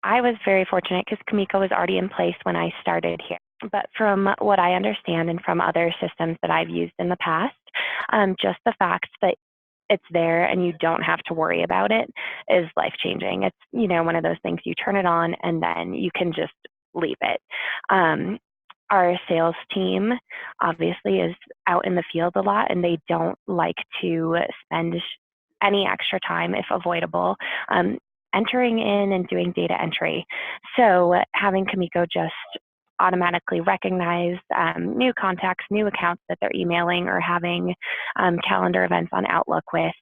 I was very fortunate because Komiko was already in place when I started here. But from what I understand and from other systems that I've used in the past, just the fact that it's there and you don't have to worry about it is life-changing. It's, one of those things you turn it on and then you can just leave it. Our sales team obviously is out in the field a lot and they don't like to spend any extra time, if avoidable, entering in and doing data entry. So having Komiko just automatically recognize new contacts, new accounts that they're emailing or having calendar events on Outlook with,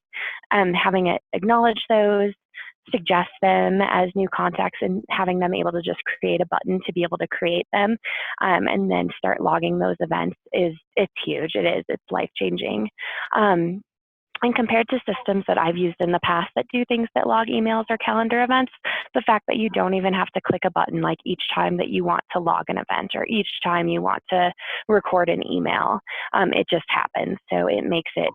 having it acknowledge those, suggest them as new contacts, and having them able to just create a button to be able to create them and then start logging those events it's huge. It's life-changing. And compared to systems that I've used in the past that do things that log emails or calendar events, the fact that you don't even have to click a button like each time that you want to log an event or each time you want to record an email, it just happens. So it makes it,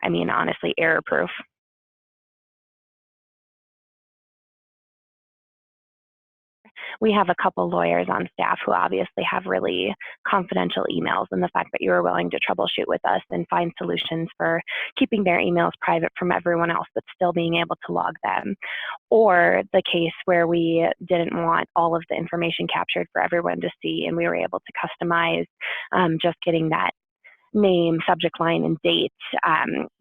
honestly, error-proof. We have a couple lawyers on staff who obviously have really confidential emails, and the fact that you were willing to troubleshoot with us and find solutions for keeping their emails private from everyone else, but still being able to log them. Or the case where we didn't want all of the information captured for everyone to see, and we were able to customize just getting that name, subject line, and date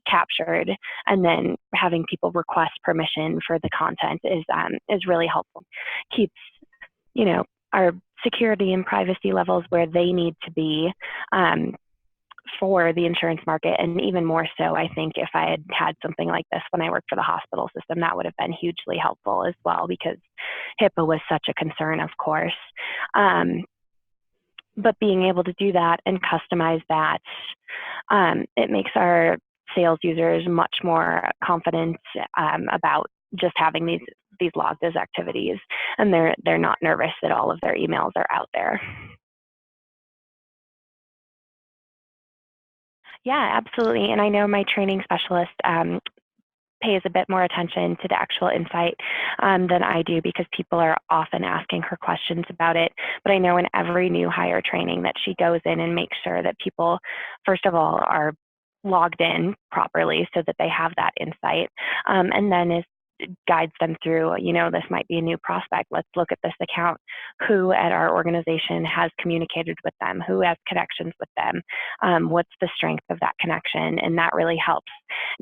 captured, and then having people request permission for the content is really helpful. Keeps our security and privacy levels where they need to be for the insurance market. And even more so, I think if I had had something like this when I worked for the hospital system, that would have been hugely helpful as well, because HIPAA was such a concern, of course. But being able to do that and customize that, it makes our sales users much more confident about just having these logged as activities, and they're not nervous that all of their emails are out there. Yeah, absolutely. And I know my training specialist pays a bit more attention to the actual insight than I do, because people are often asking her questions about it. But I know in every new hire training that she goes in and makes sure that people, first of all, are logged in properly so that they have that insight, and then guides them through, this might be a new prospect. Let's look at this account. Who at our organization has communicated with them? Who has connections with them? What's the strength of that connection? And that really helps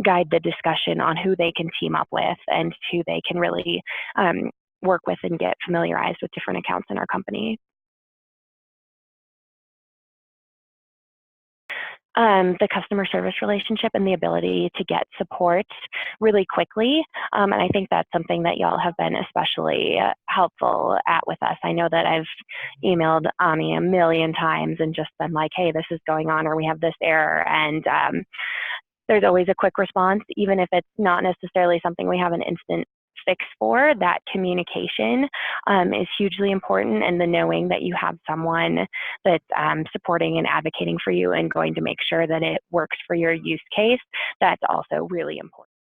guide the discussion on who they can team up with and who they can really work with and get familiarized with different accounts in our company. The customer service relationship and the ability to get support really quickly. And I think that's something that y'all have been especially helpful at with us. I know that I've emailed Ami a million times and just been like, hey, this is going on, or we have this error. And there's always a quick response, even if it's not necessarily something we have an instant fix for. That communication is hugely important, and the knowing that you have someone that's supporting and advocating for you and going to make sure that it works for your use case, that's also really important.